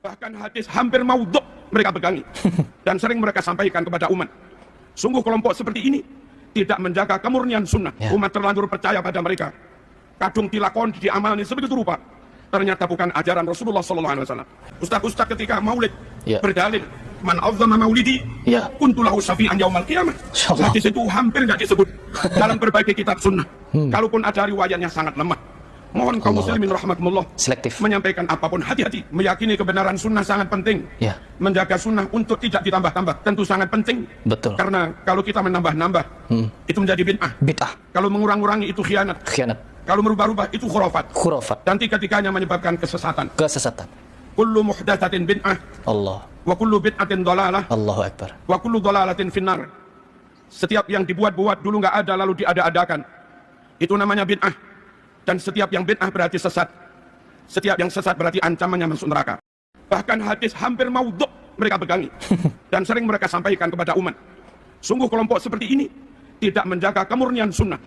Bahkan hadis hampir maudhu' mereka pegangi dan sering mereka sampaikan kepada umat. Sungguh kelompok seperti ini tidak menjaga kemurnian sunnah. Umat terlanjur percaya pada mereka. Kadung dilakon, diamalni sebegitu rupa. Ternyata bukan ajaran Rasulullah SAW. Ustaz-ustaz ketika maulid berdalil, man azzama maulidi kuntu lahu syafi'an yaumal qiyamah. Hadis itu hampir nggak disebut dalam berbagai kitab sunnah. Kalaupun ada riwayatnya sangat lemah. Mohon kaum muslimin rahimakumullah menyampaikan apapun hati-hati. Meyakini kebenaran sunnah sangat penting. Menjaga sunnah untuk tidak ditambah-tambah tentu sangat penting. Betul. Karena kalau kita menambah-nambah itu menjadi bid'ah. Kalau mengurang-urangi itu khianat. Kalau merubah-rubah itu khurafat. Dan tiga-tiganya menyebabkan kesesatan. Kullu muhdatsatin bid'ah. Allah. Wa kullu bid'atin dhalalah. Allahu akbar. Wa kullu dhalalatin finnar. Setiap yang dibuat-buat dulu nggak ada lalu diada-adakan, itu namanya bid'ah. Dan setiap yang bid'ah berarti sesat. Setiap yang sesat berarti ancamannya masuk neraka. Bahkan hadis hampir maudhu' mereka pegangi dan sering mereka sampaikan kepada umat. Sungguh kelompok seperti ini tidak menjaga kemurnian sunnah.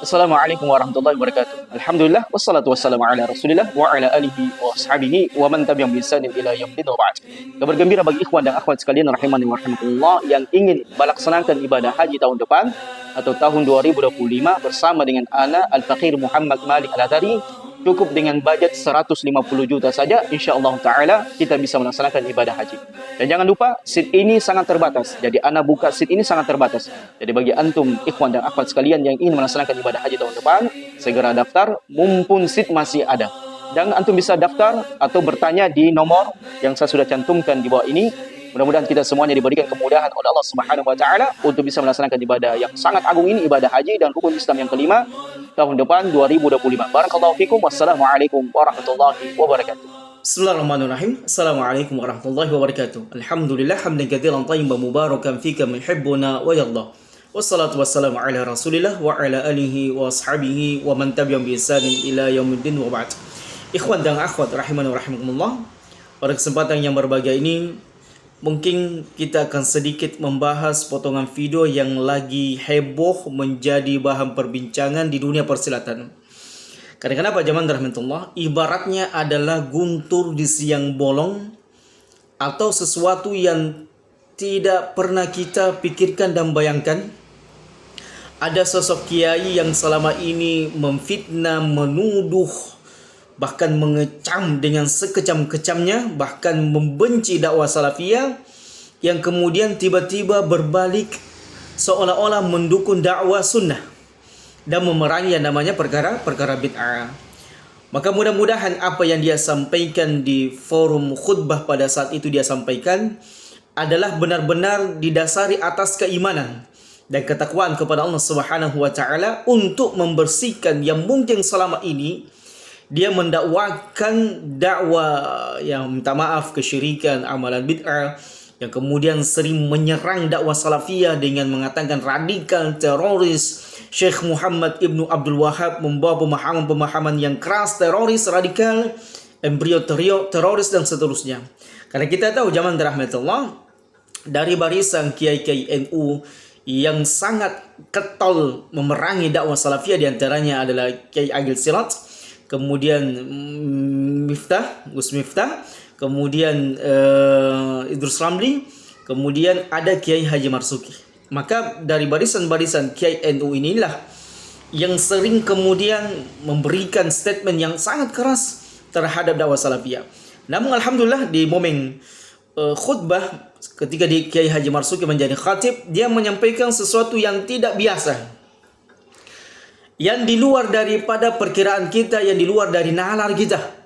Assalamualaikum warahmatullahi wabarakatuh. Alhamdulillah wassalatu wassalamu ala Rasulillah wa ala alihi wa ashabihi wa man tabi'ahum bi ihsanin ila yaumil wa ba'd. Kabar gembira bagi ikhwan dan akhwat sekalian rahimani wa rahimakumullah yang ingin melaksanakan ibadah haji tahun depan atau tahun 2025 bersama dengan ana Al-Faqir Muhammad Malik Al-Adari. Cukup dengan budget 150 juta saja, insyaallah taala kita bisa melaksanakan ibadah haji. Dan jangan lupa, seat ini sangat terbatas. Jadi ana buka seat ini sangat terbatas. Jadi bagi antum ikhwan dan akhwat sekalian yang ingin melaksanakan ibadah haji tahun depan, segera daftar mumpun seat masih ada. Dan antum bisa daftar atau bertanya di nomor yang saya sudah cantumkan di bawah ini. Mudah-mudahan kita semuanya diberikan kemudahan oleh Allah Subhanahu wa taala untuk bisa melaksanakan ibadah yang sangat agung ini, ibadah haji dan rukun Islam yang kelima tahun depan 2025. Barakallahu fikum. Wassalamualaikum warahmatullahi wabarakatuh. Bismillahirrahmanirrahim. Assalamualaikum warahmatullahi wabarakatuh. Alhamdulillah hamdan katsiran tayyiban mubarakan fika yuhibbuna wa yarda. Wassalatu wassalamu ala Rasulillah wa ala alihi wa ashabihi wa man tabi'ahum bi ihsanin ila yaumiddin wa ba'd. Ikhwan dan akhwat rahimani wa rahimakumullah. Pada kesempatan yang berbahagia ini mungkin kita akan sedikit membahas potongan video yang lagi heboh menjadi bahan perbincangan di dunia persilatan. Karena kenapa jamaah rahmatullah? Ibaratnya adalah guntur di siang bolong atau sesuatu yang tidak pernah kita pikirkan dan bayangkan. Ada sosok kiai yang selama ini memfitnah, menuduh, bahkan mengecam dengan sekejam-kejamnya, bahkan membenci dakwah salafiyah, yang kemudian tiba-tiba berbalik seolah-olah mendukung dakwah sunnah dan memerangi yang namanya perkara bid'ah. Maka mudah-mudahan apa yang dia sampaikan di forum khutbah pada saat itu dia sampaikan adalah benar-benar didasari atas keimanan dan ketakwaan kepada Allah Subhanahu wa taala untuk membersihkan yang mungkin selama ini dia mendakwakan dakwah yang minta maaf kesyirikan, amalan bid'ah, yang kemudian sering menyerang dakwah salafiyah dengan mengatakan radikal, teroris. Syekh Muhammad Ibnu Abdul Wahab membawa pemahaman-pemahaman yang keras, teroris, radikal, embrio teroris dan seterusnya. Karena kita tahu zaman rahmatullah dari barisan kiai-kiai NU yang sangat ketol memerangi dakwah salafiyah, diantaranya adalah Kiai Agil Sirat, kemudian Gus Miftah, kemudian Idrus Ramli, kemudian ada Kiai Haji Marzuki. Maka dari barisan-barisan Kiai NU inilah yang sering kemudian memberikan statement yang sangat keras terhadap dakwah salafiyah. Namun alhamdulillah di momen khutbah ketika di Kiai Haji Marzuki menjadi khatib, dia menyampaikan sesuatu yang tidak biasa, yang di luar daripada perkiraan kita, yang di luar dari nalar kita.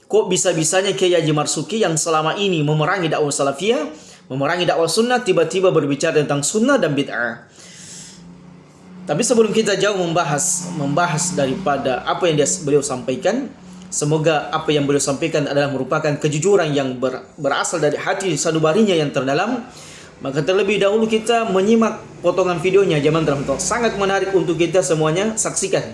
Kok bisa-bisanya Kiai Haji Marzuki yang selama ini memerangi dakwah salafiyah, memerangi dakwah sunnah, tiba-tiba berbicara tentang sunnah dan bid'ah. Tapi sebelum kita jauh membahas daripada apa yang beliau sampaikan, semoga apa yang beliau sampaikan adalah merupakan kejujuran yang berasal dari hati sanubarinya yang terdalam. Maka terlebih dahulu kita menyimak potongan videonya, jamaah rahmatullah. Sangat menarik untuk kita semuanya saksikan.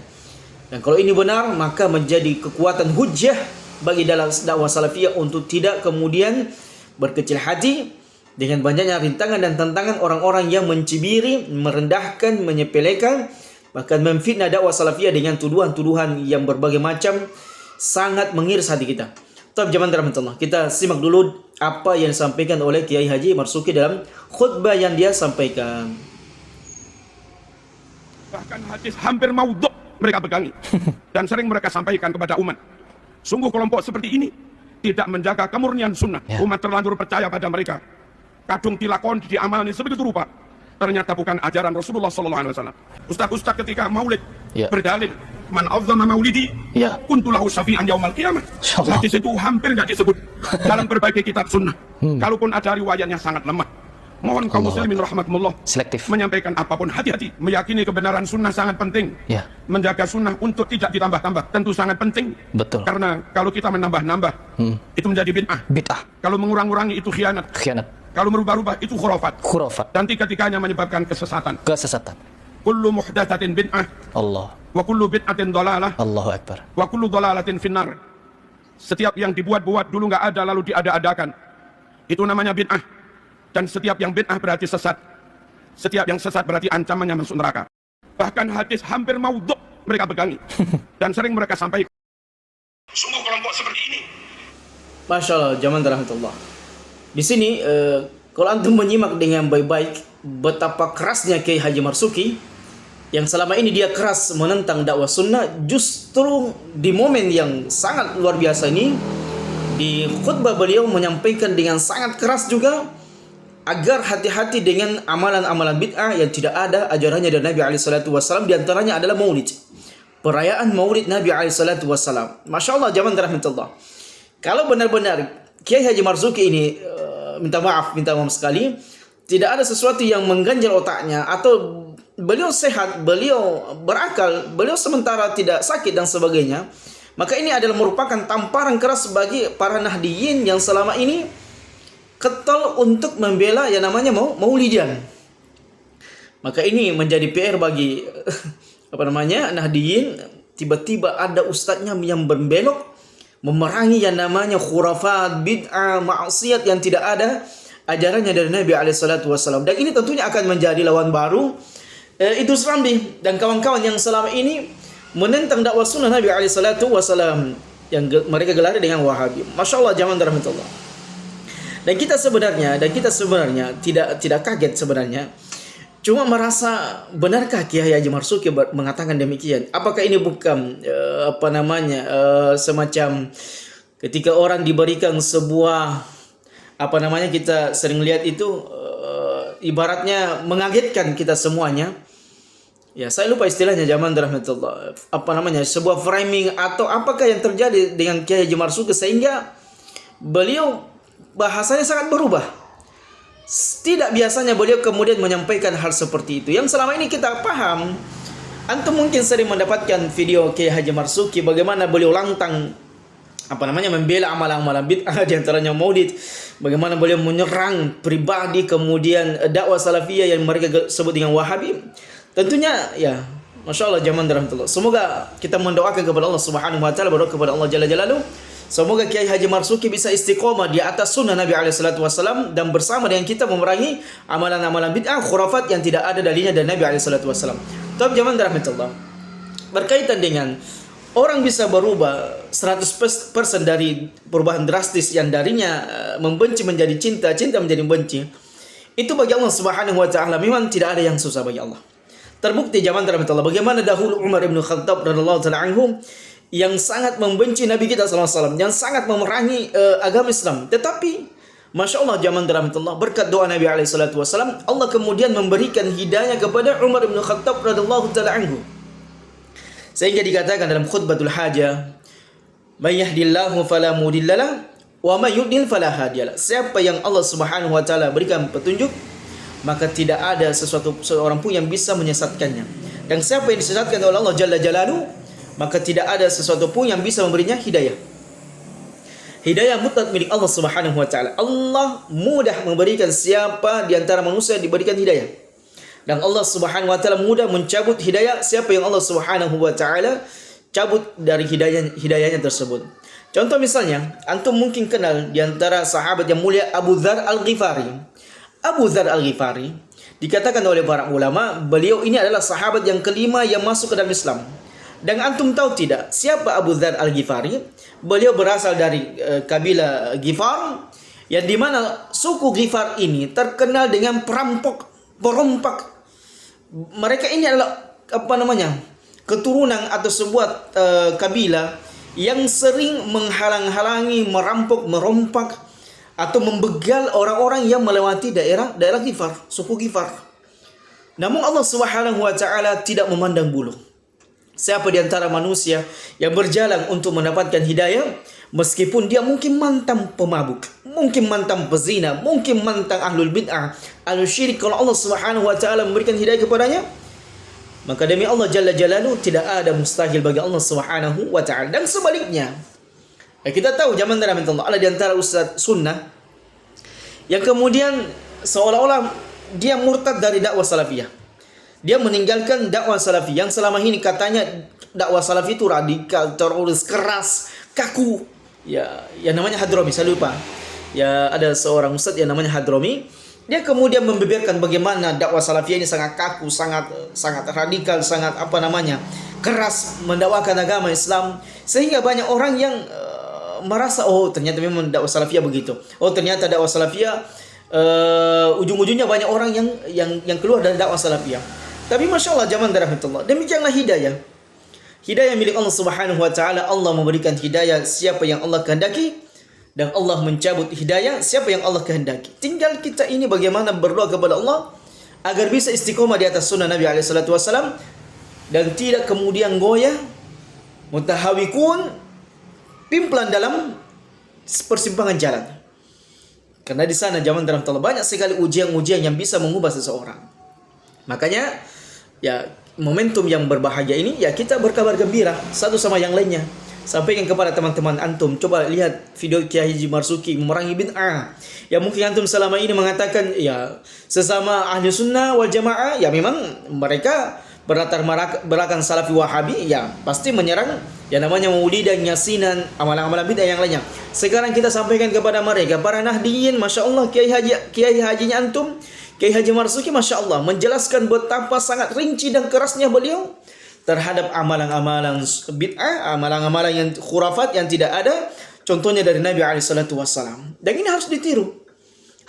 Dan kalau ini benar, maka menjadi kekuatan hujjah bagi dalam dakwah salafiyah untuk tidak kemudian berkecil hati dengan banyaknya rintangan dan tantangan orang-orang yang mencibiri, merendahkan, menyepelekan, bahkan memfitnah dakwah salafiyah dengan tuduhan-tuduhan yang berbagai macam, sangat mengiris hati kita. Tapi jangan rahmatullah, kita simak dulu apa yang disampaikan oleh Kiai Haji Marzuki dalam khutbah yang dia sampaikan. Bahkan hadis hampir maudhu' mereka pegangi dan sering mereka sampaikan kepada umat. Sungguh kelompok seperti ini tidak menjaga kemurnian sunnah. Umat terlanjur percaya pada mereka. Kadung dilakon diamalkan sebegitu rupa. Ternyata bukan ajaran Rasulullah SAW. Ustaz-ustaz ketika maulid berdalil, man azzama maulidi kuntu lahu syafi'an yaumal qiyamah. Hadis itu hampir nggak disebut dalam berbagai kitab sunnah. Kalaupun ada riwayatnya sangat lemah. Mohon kaum muslimin rahmatullah selektif menyampaikan apapun hati-hati. Meyakini kebenaran sunnah sangat penting. Menjaga sunnah untuk tidak ditambah-tambah tentu sangat penting. Betul. Karena kalau kita menambah-nambah itu menjadi bid'ah. Kalau mengurang-urangi itu khianat. Kalau merubah-rubah itu khurafat. Dan tiga-tiganya menyebabkan kesesatan. Kullu muhdatsatin bid'ah. Allah. Wa kullu bid'atin dhalalah. Allahu akbar. Wa kullu dhalalatin finnar. Setiap yang dibuat-buat dulu nggak ada lalu diada-adakan, itu namanya bid'ah. Dan setiap yang bid'ah berarti sesat. Setiap yang sesat berarti ancamannya masuk neraka. Bahkan hadis hampir maudhu' mereka pegangi dan sering mereka sampaikan. Sungguh kelompok seperti ini. Masya Allah, zaman rahmatullah. Di sini kalau antum menyimak dengan baik-baik betapa kerasnya Kiai Haji Marzuki yang selama ini dia keras menentang dakwah sunnah, justru di momen yang sangat luar biasa ini di khutbah beliau menyampaikan dengan sangat keras juga agar hati-hati dengan amalan-amalan bid'ah yang tidak ada ajarannya dari Nabi SAW. Di antaranya adalah maulid, perayaan maulid Nabi SAW. Masya Allah, zaman rahmatullah. Kalau benar-benar Kiai Haji Marzuki ini minta maaf sekali, tidak ada sesuatu yang mengganjal otaknya, atau beliau sehat, beliau berakal, beliau sementara tidak sakit dan sebagainya, maka ini adalah merupakan tamparan keras bagi para nahdiyin yang selama ini ketol untuk membela yang namanya maulidian. Maka ini menjadi PR bagi nahdiyin. Tiba-tiba ada ustadznya yang berbelok memerangi yang namanya khurafat, bid'ah, maksiat yang tidak ada ajarannya dari Nabi SAW. Dan ini tentunya akan menjadi lawan baru Idrus Ramli dan kawan-kawan yang selama ini menentang dakwah sunnah Nabi SAW yang mereka gelari dengan Wahabi. Masya Allah, zaman rahmatullah. Dan kita sebenarnya tidak kaget sebenarnya. Cuma merasa, benarkah Kiai Haji Marzuki mengatakan demikian? Apakah ini bukan semacam ketika orang diberikan sebuah kita sering lihat itu ibaratnya mengagetkan kita semuanya. Ya, saya lupa istilahnya, zaman rahmatullah. Sebuah framing atau apakah yang terjadi dengan Kiai Haji Marzuki sehingga beliau bahasanya sangat berubah. Tidak biasanya beliau kemudian menyampaikan hal seperti itu. Yang selama ini kita paham, antum mungkin sering mendapatkan video Kiai Haji Marzuki bagaimana beliau lantang membela amalan-amalan bid'ah, di antaranya maulid, bagaimana beliau menyerang pribadi kemudian dakwah salafiyah yang mereka sebut dengan Wahabi. Tentunya ya, Masya Allah, zaman rahmatullah. Semoga kita mendoakan kepada Allah Subhanahu wa taala, berdoa kepada Allah Jalla Jalaluhu, semoga Kiai Haji Marzuki bisa istiqomah di atas sunnah Nabi SAW dan bersama dengan kita memerangi amalan-amalan bid'ah, khurafat yang tidak ada dalilnya dari Nabi SAW. Tapi zaman rahmatullah, berkaitan dengan orang bisa berubah 100% dari perubahan drastis yang darinya membenci menjadi cinta, cinta menjadi benci, itu bagi Allah Subhanahu wa taala memang tidak ada yang susah bagi Allah. Terbukti zaman rahmatullah bagaimana dahulu Umar bin Khattab radhiyallahu taala anhu yang sangat membenci Nabi kita SAW, yang sangat memerangi agama Islam. Tetapi Masya Allah, zaman rahmatullah, berkat doa Nabi SAW, Allah kemudian memberikan hidayah kepada Umar bin Khattab radhiyallahu taala anhu. Sehingga dikatakan dalam khutbatul hajah, "May yahdillahu fala mudhillalah wa may yudlil fala hadiyalah." Siapa yang Allah Subhanahu wa taala berikan petunjuk, maka tidak ada seorang pun yang bisa menyesatkannya. Dan siapa yang disesatkan oleh Allah Jalla Jalaluhu, maka tidak ada sesuatu pun yang bisa memberinya hidayah. Hidayah mutlak milik Allah Subhanahu wa taala. Allah mudah memberikan siapa di antara manusia diberikan hidayah. Dan Allah Subhanahu wa taala mudah mencabut hidayah siapa yang Allah Subhanahu wa taala cabut dari hidayahnya tersebut. Contoh misalnya, antum mungkin kenal di antara sahabat yang mulia Abu Dzar Al-Ghifari. Abu Dzar Al-Ghifari dikatakan oleh para ulama, beliau ini adalah sahabat yang kelima yang masuk ke dalam Islam. Dan antum tahu tidak siapa Abu Dzar Al-Ghifari? Beliau berasal dari kabilah Ghifar, yang dimana suku Ghifar ini terkenal dengan perampok, perompak. Mereka ini adalah keturunan atau sebuah kabilah yang sering menghalang-halangi, merampok, merompak atau membegal orang-orang yang melewati daerah Ghifar, suku Ghifar. Namun Allah Subhanahu wa taala tidak memandang bulu. Siapa di antara manusia yang berjalan untuk mendapatkan hidayah, meskipun dia mungkin mantan pemabuk, mungkin mantan pezina, mungkin mantan ahlul bid'ah, ahlul syirik, kalau Allah Subhanahu wa taala memberikan hidayah kepadanya, maka demi Allah Jalla Jalaluhu tidak ada mustahil bagi Allah Subhanahu wa taala. Dan sebaliknya, kita tahu zaman Nabi Allah ada di antara ustaz sunnah yang kemudian seolah-olah dia murtad dari dakwah salafiyah. Dia meninggalkan dakwah salafi yang selama ini katanya dakwah salafi itu radikal, teroris, keras, kaku. Ya, yang namanya Hadrami, saya lupa. Ya, ada seorang ustaz yang namanya Hadrami. Dia kemudian membeberkan bagaimana dakwah salafiyah ini sangat kaku, sangat radikal, sangat keras mendakwakan agama Islam, sehingga banyak orang yang merasa ternyata memang dakwah salafiyah begitu. Ternyata dakwah salafiyah ujung-ujungnya banyak orang yang keluar dari dakwah salafiyah. Tapi Masya Allah zaman rahmatullah, demikianlah hidayah. Hidayah milik Allah Subhanahu wa taala. Allah memberikan hidayah siapa yang Allah kehendaki, dan Allah mencabut hidayah siapa yang Allah kehendaki. Tinggal kita ini bagaimana berdoa kepada Allah agar bisa istiqomah di atas sunnah Nabi SAW dan tidak kemudian goyah, mutahawikun, pimplan dalam persimpangan jalan. Karena di sana zaman rahmatullah banyak sekali ujian-ujian yang bisa mengubah seseorang. Makanya ya momentum yang berbahagia ini ya kita berkabar gembira satu sama yang lainnya. Sampaikan kepada teman-teman antum, coba lihat video Kiai Haji Marzuki memerangi bid'ah. Ya mungkin antum selama ini mengatakan ya sesama ahli sunnah wal jamaah, ya memang mereka berlatar belakang salafi wahabi, ya pasti menyerang yang namanya maulidan, yasinan, amalan-amalan bid'ah yang lainnya. Sekarang kita sampaikan kepada mereka, para nahdiyin, Masya Allah, Kiai Hajinya antum, Kiai Haji Marzuki, Masya Allah, menjelaskan betapa sangat rinci dan kerasnya beliau terhadap amalan-amalan bid'ah, amalan-amalan yang khurafat yang tidak ada contohnya dari Nabi SAW. Dan ini harus ditiru.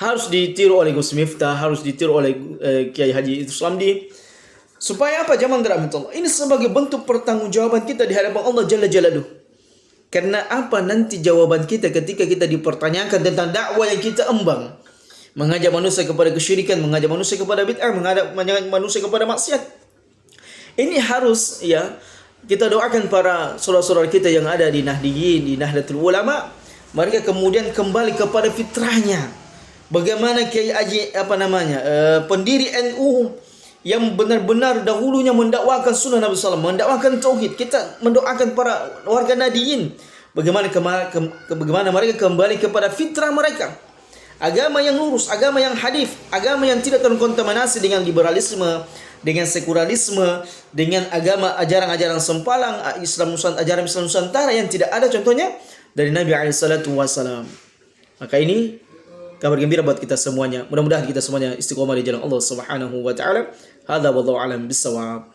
Harus ditiru oleh Gus Miftah, harus ditiru oleh Kiai Haji Islamdi. Supaya apa? Zaman rahmatullah. Ini sebagai bentuk pertanggungjawaban kita di hadapan Allah Jalla Jalaluhu. Karena apa nanti jawaban kita ketika kita dipertanyakan tentang dakwah yang kita emban? Mengajak manusia kepada kesyirikan, mengajak manusia kepada bid'ah, mengajak manusia kepada maksiat. Ini harus ya kita doakan para saudara-saudara kita yang ada di Nahdiyin, di Nahdlatul Ulama, mereka kemudian kembali kepada fitrahnya. Bagaimana Kiai Haji pendiri NU yang benar-benar dahulunya mendakwakan sunnah Nabi SAW, mendakwakan tauhid. Kita mendoakan para warga Nahdiyin bagaimana mereka kembali kepada fitrah mereka. Agama yang lurus, agama yang hadis, agama yang tidak terkontaminasi dengan liberalisme, dengan sekularisme, dengan agama ajaran-ajaran sempalang, ajaran Islam Nusantara yang tidak ada contohnya dari Nabi SAW. Maka ini kabar gembira buat kita semuanya. Mudah-mudahan kita semuanya istiqomah di jalan Allah Subhanahu wa taala. Hadza wallahu alam bisawab.